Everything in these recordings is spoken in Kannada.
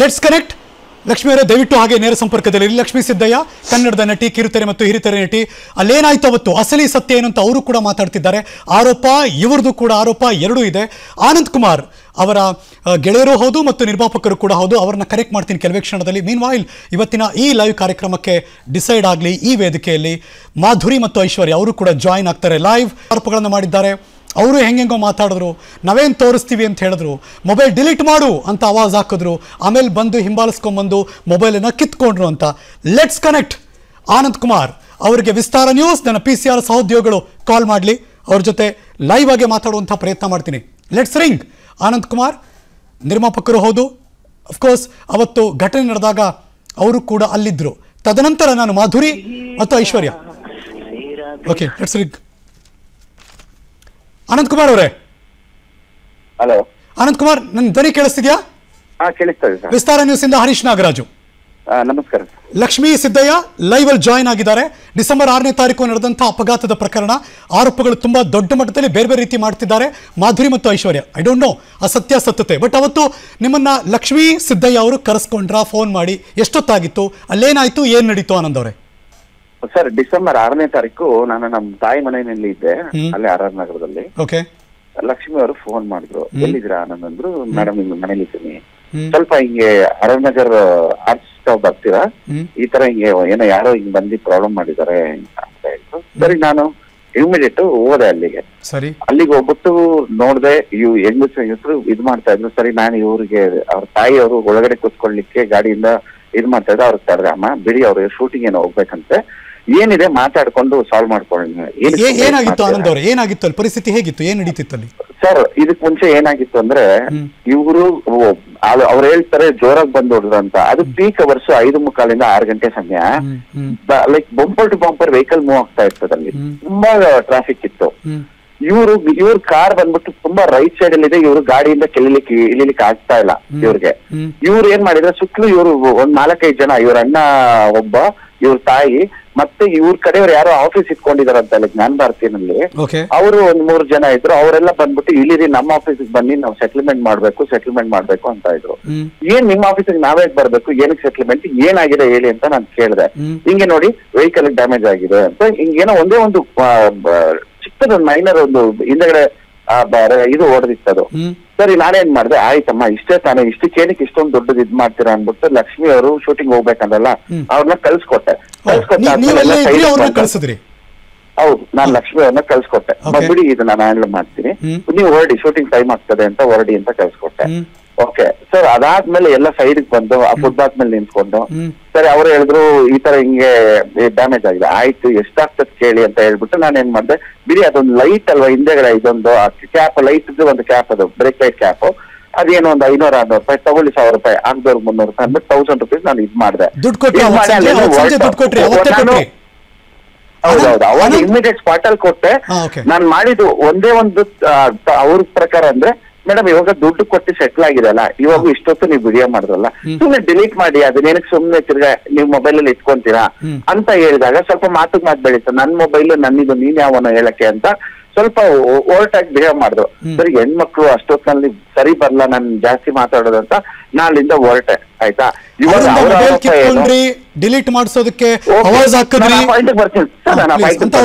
ಲೆಟ್ಸ್ ಕನೆಕ್ಟ್ ಲಕ್ಷ್ಮಿ ಅವರೇ ದಯವಿಟ್ಟು ಹಾಗೆ ನೇರ ಸಂಪರ್ಕದಲ್ಲಿ ಲಕ್ಷ್ಮೀ ಸಿದ್ದಯ್ಯ ಕನ್ನಡದ ನಟಿ ಕಿರುತೆರೆ ಮತ್ತು ಹಿರಿತೆರೆ ನಟಿ ಅಲ್ಲೇನಾಯ್ತು ಅವತ್ತು ಅಸಲಿ ಸತ್ಯ ಏನು ಅಂತ ಅವರು ಕೂಡ ಮಾತಾಡ್ತಿದ್ದಾರೆ ಆರೋಪ ಇವ್ರದ್ದು ಕೂಡ ಆರೋಪ ಎರಡೂ ಇದೆ ಆನಂದ್ ಕುಮಾರ್ ಅವರ ಗೆಳೆಯರು ಹೌದು ಮತ್ತು ನಿರ್ಮಾಪಕರು ಕೂಡ ಹೌದು ಅವರನ್ನ ಕರೆಕ್ಟ್ ಮಾಡ್ತೀನಿ ಕೆಲವೇ ಕ್ಷಣದಲ್ಲಿ ಮೀನ್ ವಾಯಿಲ್ ಇವತ್ತಿನ ಈ ಲೈವ್ ಕಾರ್ಯಕ್ರಮಕ್ಕೆ ಡಿಸೈಡ್ ಆಗಲಿ ಈ ವೇದಿಕೆಯಲ್ಲಿ ಮಾಧುರಿ ಮತ್ತು ಐಶ್ವರ್ಯ ಅವರು ಕೂಡ ಜಾಯಿನ್ ಆಗ್ತಾರೆ ಲೈವ್ ಆರೋಪಗಳನ್ನು ಮಾಡಿದ್ದಾರೆ ಅವರು ಹೆಂಗೆಂಗೋ ಮಾತಾಡಿದ್ರು ನಾವೇನು ತೋರಿಸ್ತೀವಿ ಅಂತ ಹೇಳಿದ್ರು ಮೊಬೈಲ್ ಡಿಲೀಟ್ ಮಾಡು ಅಂತ ಆವಾಜ್ ಹಾಕಿದ್ರು ಆಮೇಲೆ ಬಂದು ಹಿಂಬಾಲಿಸ್ಕೊಂಡ್ಬಂದು ಮೊಬೈಲನ್ನು ಕಿತ್ಕೊಂಡ್ರು ಅಂತ ಲೆಟ್ಸ್ ಕನೆಕ್ಟ್ ಆನಂದ್ ಕುಮಾರ್ ಅವರಿಗೆ ವಿಸ್ತಾರ ನ್ಯೂಸ್ ನನ್ನ PCR ಸಹೋದ್ಯೋಗಿಗಳು ಕಾಲ್ ಮಾಡಲಿ ಅವ್ರ ಜೊತೆ ಲೈವ್ ಆಗಿ ಮಾತಾಡುವಂಥ ಪ್ರಯತ್ನ ಮಾಡ್ತೀನಿ ಲೆಟ್ಸ್ ರಿಂಗ್ ಆನಂದ್ ಕುಮಾರ್ ನಿರ್ಮಾಪಕರು ಹೌದು ಅಫ್ಕೋರ್ಸ್ ಅವತ್ತು ಘಟನೆ ನಡೆದಾಗ ಅವರು ಕೂಡ ಅಲ್ಲಿದ್ದರು ತದನಂತರ ನಾನು ಮಾಧುರಿ ಮತ್ತು Aishwarya okay let's ring Anand Kumar ಅವರೇ ಹಲೋ ಆನಂದ್ ಕುಮಾರ್ ನನ್ನ ಧ್ವನಿ ಕೇಳಿಸ್ತಿದ್ಯಾ ಕೇಳಿಸ್ತದೆ ಸರ್ ವಿಸ್ತಾರ ನ್ಯೂಸ್ ಇಂದ ಹರೀಶ್ ನಾಗರಾಜು ನಮಸ್ಕಾರ ಲಕ್ಷ್ಮೀ ಸಿದ್ದಯ್ಯ ಲೈವ್ ಅಲ್ಲಿ ಜಾಯಿನ್ ಆಗಿದ್ದಾರೆ ಡಿಸೆಂಬರ್ 6ನೇ ತಾರೀಕು ನಡೆದಂಥ ಅಪಘಾತದ ಪ್ರಕರಣ ಆರೋಪಗಳು ತುಂಬಾ ದೊಡ್ಡ ಮಟ್ಟದಲ್ಲಿ ಬೇರೆ ಬೇರೆ ರೀತಿ ಮಾಡ್ತಿದ್ದಾರೆ ಮಾಧುರಿ ಮತ್ತು ಐಶ್ವರ್ಯ ಐ ಡೋಂಟ್ ನೋ ಆ ಸತ್ಯಾಸತ್ಯತೆ ಬಟ್ ಅವತ್ತು ನಿಮ್ಮನ್ನ ಲಕ್ಷ್ಮೀ ಸಿದ್ದಯ್ಯ ಅವರು ಕರೆಸ್ಕೊಂಡ್ರ ಫೋನ್ ಮಾಡಿ ಎಷ್ಟೊತ್ತಾಗಿತ್ತು ಅಲ್ಲೇನಾಯ್ತು ಏನ್ ನಡೀತು ಆನಂದ್ ಅವರೇ ಸರ್ ಡಿಸೆಂಬರ್ 6ನೇ ತಾರೀಕು ನಾನು ನಮ್ಮ ತಾಯಿ ಮನೆಯಲ್ಲಿ ಇದ್ದೆ ಅಲ್ಲೇ RR ನಗರದಲ್ಲಿ ಓಕೆ ಲಕ್ಷ್ಮಿ ಅವರು ಫೋನ್ ಮಾಡಿದ್ರು ಎಲ್ಲಿದ್ದೀರಾ ಆನಂದ್ ಅಂದ್ರು ಮೇಡಮ್ ನಿಮ್ ಮನೇಲಿ ಇದ್ದೀನಿ ಸ್ವಲ್ಪ ಹಿಂಗೆ RR ನಗರ್ ಆರ್ಚ್ ಸ್ಟಾಪ್ ಬರ್ತೀರಾ ಈ ತರ ಹಿಂಗೆ ಏನೋ ಯಾರೋ ಹಿಂಗ್ ಬಂದು ಪ್ರಾಬ್ಲಮ್ ಮಾಡಿದ್ದಾರೆ ಅಂತ ಹೇಳಿದ್ರು ಸರಿ ನಾನು ಇಮಿಡಿಯೇಟ್ ಹೋದೆ ಅಲ್ಲಿಗೆ ಸರಿ ಅಲ್ಲಿಗೆ ಹೋಗ್ಬಿಟ್ಟು ನೋಡ್ದೆ ಹೆಂಗಸರು ಇದ್ ಮಾಡ್ತಾ ಇದ್ರು ಸರಿ ನಾನು ಇವ್ರಿಗೆ ಅವ್ರ ತಾಯಿ ಅವರು ಒಳಗಡೆ ಕೂತ್ಕೊಳ್ಳಿಕ್ಕೆ ಗಾಡಿಯಿಂದ ಇದ್ ಮಾಡ್ತಾ ಇದ್ರು ಅವ್ರಿಗೆ ತಡೆದೆ ಅಮ್ಮ ಬಿಡಿ ಅವ್ರಿಗೆ ಶೂಟಿಂಗ್ ಏನೋ ಹೋಗ್ಬೇಕಂತೆ ಏನಿದೆ ಮಾತಾಡ್ಕೊಂಡು ಸಾಲ್ವ್ ಮಾಡ್ಕೊಳ್ಳಿ ಏನಾಗಿತ್ತು ಆನಂದ್ ಅವರೇ ಏನಾಗಿತ್ತು ಅಲ್ಲಿ ಪರಿಸ್ಥಿತಿ ಹೇಗಿತ್ತು ಏನ್ ನಡೀತಿತ್ತು ಅಲ್ಲಿ ಸರ್ ಇದಕ್ ಮುಂಚೆ ಏನಾಗಿತ್ತು ಅಂದ್ರೆ ಇವರು ಅವ್ರು ಹೇಳ್ತಾರೆ ಜೋರಾಗಿ ಬಂದ್ ಹೊಡ್ರು ಅಂತ ಅದು ಪೀಕ್ ಅವರ್ಸ್ 5:45 6 ಗಂಟೆ ಸಮಯ like bumper to bumper vehicle move ಆಗ್ತಾ ಇರ್ತದಲ್ಲಿ ತುಂಬಾ ಟ್ರಾಫಿಕ್ ಇತ್ತು ಇವ್ರ ಕಾರ್ ಬಂದ್ಬಿಟ್ಟು ತುಂಬಾ ರೈಟ್ ಸೈಡ್ ಅಲ್ಲಿ ಇದೆ ಇವ್ರು ಗಾಡಿಯಿಂದ ಇಳಿಲಿಕ್ಕೆ ಆಗ್ತಾ ಇಲ್ಲ ಇವ್ರಿಗೆ ಇವ್ರು ಏನ್ ಮಾಡಿದ್ರೆ ಸುತ್ತಲೂ ಇವ್ರು ಒಂದ್ 4-5 ಜನ ಇವ್ರ ಅಣ್ಣ ಒಬ್ಬ ಇವ್ರ ತಾಯಿ ಮತ್ತೆ ಇವ್ರ ಕಡೆಯವ್ರು ಯಾರೋ ಆಫೀಸ್ ಇಟ್ಕೊಂಡಿದಾರಂತ ಜ್ಞಾನ ಭಾರತಿನಲ್ಲಿ ಅವರು ಒಂದ್ 3 ಜನ ಇದ್ರು ಅವರೆಲ್ಲ ಬಂದ್ಬಿಟ್ಟು ಇಲ್ಲಿರಿ ನಮ್ಮ ಆಫೀಸಿಗೆ ಬನ್ನಿ ನಾವು ಸೆಟಲ್ಮೆಂಟ್ ಮಾಡ್ಬೇಕು ಅಂತ ಇದ್ರು ಏನ್ ನಿಮ್ಮ ಆಫೀಸಿಗೆ ನಾವೇ ಬರ್ಬೇಕು ಏನಕ್ಕೆ ಸೆಟಲ್ಮೆಂಟ್ ಏನಾಗಿದೆ ಹೇಳಿ ಅಂತ ನಾನು ಕೇಳಿದೆ ಹಿಂಗೆ ನೋಡಿ ವೆಹಿಕಲ್ ಡ್ಯಾಮೇಜ್ ಆಗಿದೆ ಅಂತ ಹಿಂಗೇನೋ ಒಂದೇ ಒಂದು ಚಿಕ್ಕದೊಂದು ಮೈನರ್ ಒಂದು ಹಿಂದಗಡೆ ಇದು ಹೊಡೆದಿತ್ತದು ಸರಿ ನಾನೇನ್ ಮಾಡಿದೆ ಆಯ್ತಮ್ಮ ಇಷ್ಟೇ ತಾನೇ ಇಷ್ಟಕ್ಕೇನಕ್ಕೆ ಇಷ್ಟೊಂದು ದೊಡ್ಡದು ಇದ್ ಮಾಡ್ತೀರಾ ಅನ್ಬಿಟ್ಟು ಲಕ್ಷ್ಮಿ ಅವರು ಶೂಟಿಂಗ್ ಹೋಗ್ಬೇಕಂದ್ರಲ್ಲ ಅವ್ರನ್ನ ಕಳ್ಸ್ಕೊಟ್ಟೆ ಹೌದು ನಾನ್ ಲಕ್ಷ್ಮಿ ಅವ್ರನ್ನ ಕಳ್ಸ್ಕೊಟ್ಟೆ ಬಿಡಿ ಇದು ನಾನು ಹ್ಯಾಂಡಲ್ ಮಾಡ್ತೀನಿ ನೀವು ಹೊರಡಿ ಶೂಟಿಂಗ್ ಟೈಮ್ ಆಗ್ತದೆ ಅಂತ ಹೊರಡಿ ಅಂತ ಕಳ್ಸ್ಕೊಟ್ಟೆ ಓಕೆ ಸರ್ ಅದಾದ್ಮೇಲೆ ಎಲ್ಲ ಸೈಡ್ ಬಂದು ಆ ಫುಟ್ಪಾತ್ ಮೇಲೆ ನಿಂತ್ಕೊಂಡು ಸರಿ ಅವ್ರು ಹೇಳಿದ್ರು ಈ ತರ ಹಿಂಗೆ ಡ್ಯಾಮೇಜ್ ಆಗಿದೆ ಆಯ್ತು ಎಷ್ಟಾಗ್ತದೆ ಕೇಳಿ ಅಂತ ಹೇಳ್ಬಿಟ್ಟು ನಾನು ಏನ್ ಮಾಡಿದೆ ಬಿಡಿ ಅದೊಂದು ಲೈಟ್ ಅಲ್ವಾ ಹಿಂದೆಗಡೆ ಇದೊಂದು ಕ್ಯಾಪ್ ಲೈಟ್ ಒಂದು ಕ್ಯಾಪ್ ಅದು ಬ್ರೇಕ್ ಲೈಟ್ ಕ್ಯಾಪ್ ಅದೇನೋ ಒಂದು 500-600 ರೂಪಾಯಿ ತಗೊಳ್ಳಿ 1000 ರೂಪಾಯಿ 600-300 ರೂಪಾಯಿ ಅಂದ್ಬಿಟ್ಟು 1000 ರೂಪೀಸ್ ನಾನು ಇದ್ ಮಾಡಿದೆ ಹೌದೌದು ಅವಾಗ ಇಮಿಡಿಯೇಟ್ ಸ್ಪಾಟ್ ಅಲ್ಲಿ ಕೊಟ್ಟೆ ನಾನ್ ಮಾಡಿದ್ದು ಒಂದೇ ಒಂದು ಅವ್ರ ಪ್ರಕಾರ ಅಂದ್ರೆ ಮೇಡಮ್ ಇವಾಗ ದುಡ್ಡು ಕೊಟ್ಟು ಸೆಟ್ಲ್ ಆಗಿದೆಲ್ಲ ಇವಾಗ ಇಷ್ಟೊತ್ತು ನೀವು ವಿಡಿಯೋ ಮಾಡಿದ್ರಲ್ಲ ಸುಮ್ನೆ ಡಿಲೀಟ್ ಮಾಡಿ ಅದನ್ನೇನಕ್ಕೆ ಸುಮ್ನೆ ತಿರ್ಗಾ ನೀವು ಮೊಬೈಲ್ ಅಲ್ಲಿ ಇಟ್ಕೊಂತೀರಾ ಅಂತ ಹೇಳಿದಾಗ ಸ್ವಲ್ಪ ಮಾತು ಬೆಳೀತು ನನ್ ಮೊಬೈಲ್ ನನ್ನಿದು ನೀನ್ ಯಾವನ ಹೇಳಕ್ಕೆ ಅಂತ ಸ್ವಲ್ಪ ಓಲ್ಟಾಗಿ ಬಿಹೇವ್ ಮಾಡಿದ್ರು ಸರಿ ಹೆಣ್ಮಕ್ಳು ಅಷ್ಟೊತ್ತಿನಲ್ಲಿ ಸರಿ ಬರಲ್ಲ ನಾನು ಜಾಸ್ತಿ ಮಾತಾಡೋದಂತ ನಾಳಿಂದ ಹೊರಟೆ ಆಯ್ತಾ ಇವಾಗ ಡಿಲೀಟ್ ಮಾಡಿಸೋದಕ್ಕೆ ಬರ್ತೀನಿ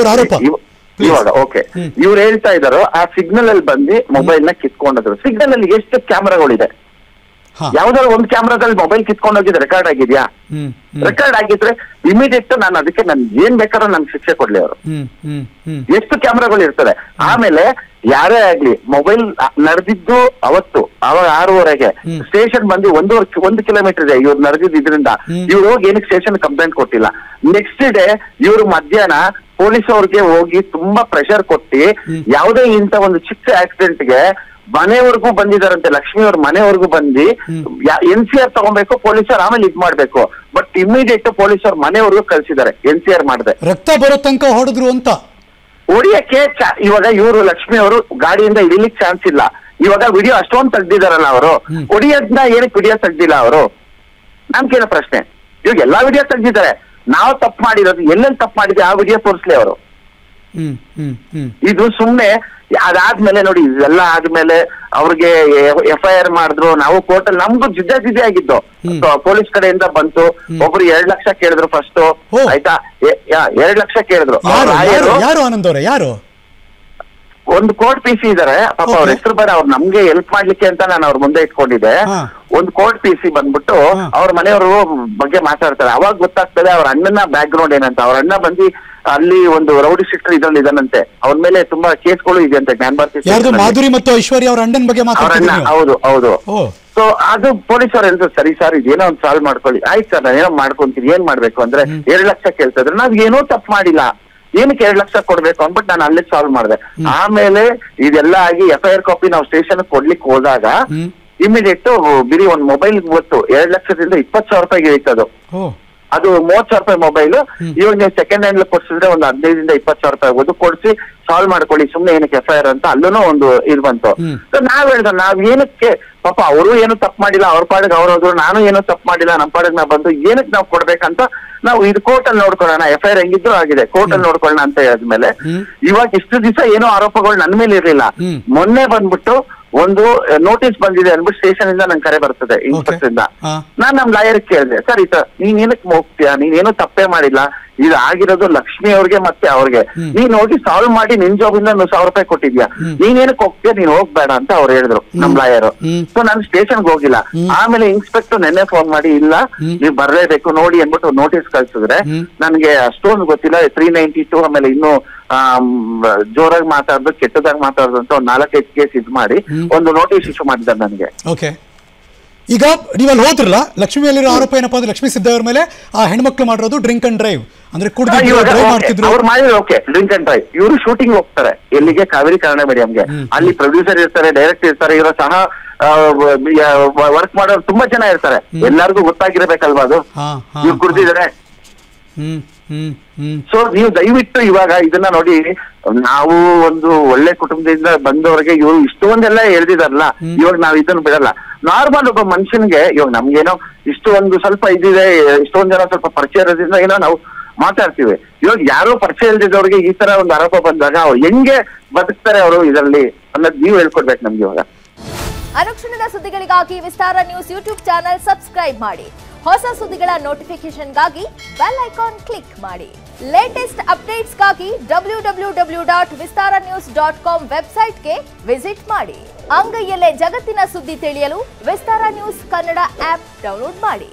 ಇವಾಗ ಓಕೆ ಇವ್ರು ಹೇಳ್ತಾ ಇದಾರೋ ಆ ಸಿಗ್ನಲ್ ಅಲ್ಲಿ ಬಂದು ಮೊಬೈಲ್ ನ ಕಿತ್ಕೊಂಡ್ರು ಸಿಗ್ನಲ್ ಅಲ್ಲಿ ಎಷ್ಟು ಕ್ಯಾಮ್ರಾಗಳಿದೆ ಯಾವ್ದಾದ್ರು ಒಂದು ಕ್ಯಾಮ್ರಾದಲ್ಲಿ ಮೊಬೈಲ್ ಕಿತ್ಕೊಂಡು ಹೋಗಿದ್ರೆ ರೆಕಾರ್ಡ್ ಆಗಿದ್ಯಾ ರೆಕಾರ್ಡ್ ಆಗಿದ್ರೆ ಇಮಿಡಿಯೇಟ್ ನಾನು ಅದಕ್ಕೆ ನನ್ ಏನ್ ಬೇಕಾದ್ರೂ ನನ್ ಶಿಕ್ಷೆ ಕೊಡ್ಲಿ ಅವರು ಎಷ್ಟು ಕ್ಯಾಮ್ರಾಗಳು ಇರ್ತದೆ ಆಮೇಲೆ ಯಾರೇ ಆಗ್ಲಿ ಮೊಬೈಲ್ ನಡೆದಿದ್ದು ಅವತ್ತು ಅವಾಗ 6:30ಗೆ ಸ್ಟೇಷನ್ ಬಂದು 1 ಕಿಲೋಮೀಟರ್ ಇದೆ ಇವ್ರು ನಡೆದಿದ್ದು ಇದರಿಂದ ಇವ್ರು ಹೋಗಿ ಏನಕ್ಕೆ ಸ್ಟೇಷನ್ ಕಂಪ್ಲೇಂಟ್ ಕೊಟ್ಟಿಲ್ಲ ನೆಕ್ಸ್ಟ್ ಡೇ ಇವ್ರು ಮಧ್ಯಾಹ್ನ ಪೊಲೀಸ್ ಅವ್ರಿಗೆ ಹೋಗಿ ತುಂಬಾ ಪ್ರೆಷರ್ ಕೊಟ್ಟಿ ಯಾವುದೇ ಇಂತ ಒಂದು ಚಿಕ್ಕ ಆಕ್ಸಿಡೆಂಟ್ಗೆ ಮನೆವರೆಗೂ ಬಂದಿದಾರಂತೆ ಲಕ್ಷ್ಮಿ ಅವ್ರ ಮನೆವರೆಗೂ ಬಂದು NCR ತಗೊಬೇಕು ಪೊಲೀಸರು ಆಮೇಲೆ ಇದ್ ಮಾಡ್ಬೇಕು ಬಟ್ ಇಮಿಡಿಯೇಟ್ ಪೊಲೀಸರು ಮನೆವರೆಗೂ ಕಳ್ಸಿದ್ದಾರೆ NCR ಮಾಡದೆ ರಕ್ತ ಬರೋ ತನಕ ಹೊಡೆದ್ರು ಅಂತ ಹೊಡಿಯಕ್ಕೆ ಇವಾಗ ಇವರು ಲಕ್ಷ್ಮಿ ಅವರು ಗಾಡಿಯಿಂದ ಇಳಿಲಿಕ್ಕೆ ಚಾನ್ಸ್ ಇಲ್ಲ ಇವಾಗ ವಿಡಿಯೋ ಅಷ್ಟೊಂದು ತೆಗ್ದಿದಾರಲ್ಲ ಅವರು ಹೊಡಿಯೋದ್ನ ಏನಕ್ಕೆ ವಿಡಿಯೋ ತೆಗ್ದಿಲ್ಲ ಅವರು ನಮ್ಗೇನೋ ಪ್ರಶ್ನೆ ಇವಾಗ ಎಲ್ಲಾ ವಿಡಿಯೋ ತೆಗ್ದಿದ್ದಾರೆ ನಾವು ತಪ್ಪು ಮಾಡಿರೋದು ಎಲ್ಲೆಲ್ಲಿ ತಪ್ಪು ಮಾಡಿದ್ವಿ ಆ ವಿಡಿಯೋ ತೋರಿಸ್ಲಿ ಅವರು ಇದು ಸುಮ್ನೆ ಅದಾದ್ಮೇಲೆ ನೋಡಿ ಇದೆಲ್ಲ ಆದ್ಮೇಲೆ ಅವ್ರಿಗೆ FIR ಮಾಡಿದ್ರು, ನಾವು ಕೋರ್ಟಲ್ಲಿ ನಮ್ದು ಜಿದ್ದೆ ಆಗಿದ್ದು ಪೊಲೀಸ್ ಕಡೆಯಿಂದ ಬಂತು. ಒಬ್ರು 2 ಲಕ್ಷ ಕೇಳಿದ್ರು ಫಸ್ಟ್, ಆಯ್ತಾ 2 ಲಕ್ಷ ಕೇಳಿದ್ರು. ಯಾರು ಆನಂದ್ ಅವರೇ? ಯಾರು? ಒಂದು ಕೋರ್ಟ್ PC ಇದಾರೆ ಪಾಪ, ಅವ್ರ ಹೆಸರು ಬೇಡ, ಅವ್ರು ನಮ್ಗೆ ಹೆಲ್ಪ್ ಮಾಡ್ಲಿಕ್ಕೆ ಅಂತ ನಾನು ಅವ್ರ ಮುಂದೆ ಇಟ್ಕೊಂಡಿದ್ದೆ. ಒಂದು ಕೋರ್ಟ್ PC ಬಂದ್ಬಿಟ್ಟು ಅವ್ರ ಮನೆಯವರು ಬಗ್ಗೆ ಮಾತಾಡ್ತಾರೆ. ಅವಾಗ ಗೊತ್ತಾಗ್ತದೆ ಅವ್ರ ಅಣ್ಣನ ಬ್ಯಾಕ್ ಗ್ರೌಂಡ್ ಏನಂತ. ಅವ್ರ ಅಣ್ಣ ಬಂದು ಅಲ್ಲಿ ಒಂದು ರೌಡಿ ಶೀಟರ್ ಇದ್ರಲ್ಲಿ ಇದಾನಂತೆ, ಅವನ ಮೇಲೆ ತುಂಬಾ ಕೇಸ್ಗಳು ಇದೆ ಅಂತೆ. ಜ್ಞಾನ ಭಾರತಿ ಮಾಧುರಿ ಮತ್ತು ಐಶ್ವರ್ಯ ಅವ್ರ ಅಣ್ಣನ ಬಗ್ಗೆ ಮಾತಾಡ್ತಾರೆ. ಹೌದು. ಸೊ ಅದು ಪೊಲೀಸ್ ಅವ್ರ ಎಂತ, ಸರಿ ಸರ್ ಇದೇನೋ ಒಂದು ಸಾಲ್ವ್ ಮಾಡ್ಕೊಳ್ಳಿ. ಆಯ್ತು ಸರ್ ನಾನೇನೋ ಮಾಡ್ಕೊಂತೀನಿ, ಏನ್ ಮಾಡ್ಬೇಕು ಅಂದ್ರೆ 2 ಲಕ್ಷ ಕೇಳ್ತಿದ್ರೆ ನಾವ್ ಏನೋ ತಪ್ಪು ಮಾಡಿಲ್ಲ, ಏನಕ್ಕೆ 2 ಲಕ್ಷ ಕೊಡ್ಬೇಕು ಅಂದ್ಬಿಟ್ಟು ನಾನು ಅಲ್ಲೇ ಸಾಲ್ವ್ ಮಾಡಿದೆ. ಆಮೇಲೆ ಇದೆಲ್ಲ ಆಗಿ FIR ಕಾಪಿ ನಾವು ಸ್ಟೇಷನ್ ಕೊಡ್ಲಿಕ್ಕೆ ಹೋದಾಗ ಇಮಿಡಿಯೇಟ್ ಬಿರಿ ಒಂದ್ ಮೊಬೈಲ್ ಗೊತ್ತು 2 ಲಕ್ಷದಿಂದ 20,000 ರೂಪಾಯಿಗೆ ಇಳಿತದು. ಅದು 30,000 ರೂಪಾಯಿ ಮೊಬೈಲ್. ಇವಾಗ ನೀವು ಸೆಕೆಂಡ್ ಹ್ಯಾಂಡ್ ಕೊಡ್ಸಿದ್ರೆ ಒಂದು 15,000 ಇಂದ 20,000 ರೂಪಾಯಿ ಆಗೋದು. ಕೊಡ್ಸಿ ಸಾಲ್ವ್ ಮಾಡ್ಕೊಳ್ಳಿ, ಸುಮ್ನೆ ಏನಕ್ಕೆ FIR ಅಂತ ಅಲ್ಲೂ ಒಂದು ಇದು ಬಂತು. ನಾವ್ ಹೇಳ್ದ ನಾವ್ ಏನಕ್ಕೆ, ಪಾಪ ಅವರು ಏನು ತಪ್ಪು ಮಾಡಿಲ್ಲ, ಅವ್ರ ಪಾಡಿಗೆ ಅವ್ರು ಹೋದ್ರು, ನಾನು ಏನು ತಪ್ಪು ಮಾಡಿಲ್ಲ, ನಮ್ಮ ಪಾಡಿಗೆ ನಾ ಬಂದು ಏನಕ್ಕೆ ನಾವ್ ಕೊಡ್ಬೇಕಂತ ನಾವು ಇದು ಕೋರ್ಟ್ ಅಲ್ಲಿ ನೋಡ್ಕೊಳ್ಳೋಣ, FIR ಹೆಂಗಿದ್ರು ಆಗಿದೆ, ಕೋರ್ಟ್ ಅಲ್ಲಿ ನೋಡ್ಕೊಳ್ಳೋಣ ಅಂತ ಹೇಳಿದ್ಮೇಲೆ ಇವಾಗ ಇಷ್ಟು ದಿವಸ ಏನೋ ಆರೋಪಗಳು ನನ್ ಮೇಲೆ ಇರ್ಲಿಲ್ಲ. ಮೊನ್ನೆ ಬಂದ್ಬಿಟ್ಟು ಒಂದು ನೋಟಿಸ್ ಬಂದಿದೆ ಅನ್ಬಿಟ್ಟು ಸ್ಟೇಷನ್ ಇಂದ ನಂಗೆ ಕರೆ ಬರ್ತದೆ ಇನ್ಸ್ಪೆಕ್ಟರ್ ಇಂದ. ನಾನ್ ನಮ್ ಲಾಯರ್ ಕೇಳಿದೆ, ಸರ್ ನೀನ್ ಏನಕ್ಕೆ ಹೋಗ್ತೀಯಾ, ನೀನೇನು ತಪ್ಪೇ ಮಾಡಿಲ್ಲ, ಇದು ಆಗಿರೋದು ಲಕ್ಷ್ಮಿ ಅವ್ರಿಗೆ ಮತ್ತೆ ಅವ್ರಿಗೆ, ನೀನ್ ಹೋಗಿ ಸಾಲ್ವ್ ಮಾಡಿ ನಿನ್ ಜಾಬ್ ಇಂದ 1,000 ರೂಪಾಯಿ ಕೊಟ್ಟಿದ್ಯಾ, ನೀನೇನಕ್ಕೆ ಹೋಗ್ತೀಯ, ನೀನ್ ಹೋಗ್ಬೇಡ ಅಂತ ಅವ್ರು ಹೇಳಿದ್ರು ನಮ್ ಲಾಯರ್. ಸೊ ನಾನು ಸ್ಟೇಷನ್ಗೆ ಹೋಗಿಲ್ಲ. ಆಮೇಲೆ ಇನ್ಸ್ಪೆಕ್ಟರ್ ನೆನ್ನೆ ಫೋನ್ ಮಾಡಿ, ಇಲ್ಲ ನೀವ್ ಬರ್ಲೇಬೇಕು ನೋಡಿ ಅನ್ಬಿಟ್ಟು ನೋಟಿಸ್ ಕಳ್ಸಿದ್ರೆ ನನ್ಗೆ ಅಷ್ಟೊಂದು ಗೊತ್ತಿಲ್ಲ. 392 ಆಮೇಲೆ ಇನ್ನು ಜೋರಾಗಿ ಮಾತಾಡ್ದು ಕೆಟ್ಟದಾಗಿ ಮಾತಾಡ್ದು ಅಂತ ಒಂದು 4-5 ಕೇಸ್ ಇದು ಮಾಡಿ ಒಂದು ನೋಟಿಸ್ ಇಶ್ಯೂ ಮಾಡಿದ್ದಾರೆ ನನಗೆ. ಓಕೆ, ಈಗ ನೀವಲ್ಲಿ ಹೋದ್ರಲ್ಲ, ಲಕ್ಷ್ಮಿ ಮೇಲಿರೋ ಆರೋಪ ಏನಪ್ಪಾ ಅಂದ್ರೆ ಲಕ್ಷ್ಮೀ ಸಿದ್ದಯ್ಯ ಅವ್ರ ಮೇಲೆ ಆ ಹೆಣ್ಮಕ್ಳು ಮಾಡಿರೋದು ಡ್ರಿಂಕ್ ಅಂಡ್ ಡ್ರೈವ್, ಅಂದ್ರೆ ಅವ್ರು ಮಾಡಿದ್ರು. Okay, drink and drive. ಇವರು ಶೂಟಿಂಗ್ ಹೋಗ್ತಾರೆ ಎಲ್ಲಿಗೆ, ಕಾವೇರಿ ಕನ್ನಡ ಮೀಡಿಯಂಗೆ. ಅಲ್ಲಿ ಪ್ರೊಡ್ಯೂಸರ್ ಇರ್ತಾರೆ, ಡೈರೆಕ್ಟರ್ ಇರ್ತಾರೆ, ಇವರ ಸಹ ವರ್ಕ್ ಮಾಡೋರು ತುಂಬಾ ಜನ ಇರ್ತಾರೆ. ಎಲ್ಲರಿಗೂ ಗೊತ್ತಾಗಿರ್ಬೇಕಲ್ವಾ ಅದು ಇವ್ರು ಕುಡ್ದಿದ್ದಾರೆ. ಸೊ ನೀವು ದಯವಿಟ್ಟು ಇವಾಗ ಇದನ್ನ ನೋಡಿ, ನಾವು ಒಂದು ಒಳ್ಳೆ ಕುಟುಂಬದಿಂದ ಬಂದವರಿಗೆ ಇವ್ರು ಇಷ್ಟೊಂದೆಲ್ಲ ಹೇಳ್ದಿದಾರಲ್ಲ, ಇವಾಗ ನಾವ್ ಇದನ್ನ ಬಿಡಲ್ಲ. ನಾರ್ಮಲ್ ಒಬ್ಬ ಮನುಷ್ಯನ್ಗೆ ಇವಾಗ ನಮ್ಗೇನೋ ಇಷ್ಟು ಒಂದು ಸ್ವಲ್ಪ ಇದಿದೆ, ಇಷ್ಟೊಂದ್ ಜನ ಸ್ವಲ್ಪ ಪರಿಚಯ ಇರೋದ್ರಿಂದ ಏನೋ ನಾವು ಮಾತಾಡ್ತೀವಿ. ಇವಾಗ ಯಾರೋ ಪರಿಚಯ ಇಲ್ದಿದ್ದವ್ರಿಗೆ ಈ ತರ ಒಂದು ಆರೋಪ ಬಂದಾಗ ಅವ್ರು ಹೆಂಗೆ ಬದುಕ್ತಾರೆ ಅವರು ಇದರಲ್ಲಿ ಅನ್ನೋದು ನೀವು ಹೇಳ್ಕೊಡ್ಬೇಕು ನಮ್ಗೆ. ಇವಾಗ ಅನುಕ್ಷಣದ ಸುದ್ದಿಗಳಿಗಾಗಿ ವಿಸ್ತಾರ ನ್ಯೂಸ್ ಯೂಟ್ಯೂಬ್ ಚಾನೆಲ್ ಸಬ್ಸ್ಕ್ರೈಬ್ ಮಾಡಿ. ಹೊಸ ಸುದ್ದಿಗಳ ನೋಟಿಫಿಕೇಶನ್ಗಾಗಿ ಬೆಲ್ ಐಕಾನ್ ಕ್ಲಿಕ್ ಮಾಡಿ. ಲೇಟೆಸ್ಟ್ ಅಪ್ಡೇಟ್ಸ್ಗಾಗಿ www.vistaranews.com ವೆಬ್ಸೈಟ್ಗೆ ವಿಸಿಟ್ ಮಾಡಿ. ಅಂಗೈಯಲ್ಲೇ ಜಗತ್ತಿನ ಸುದ್ದಿ ತಿಳಿಯಲು ವಿಸ್ತಾರ ನ್ಯೂಸ್ ಕನ್ನಡ ಆಪ್ ಡೌನ್ಲೋಡ್ ಮಾಡಿ.